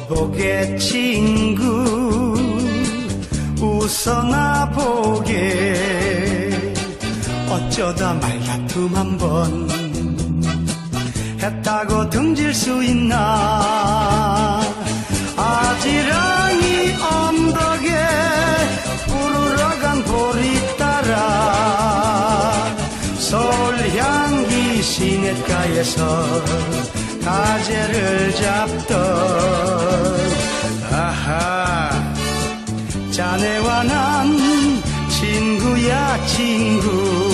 보게 친구 웃어나 보게 어쩌다 말다툼 한번 했다고 등질 수 있나 아지랑이 언덕에 우러러간 보리 따라 서울향기 시냇가에서 가재를 잡던 아하 자네와 난 친구야 친구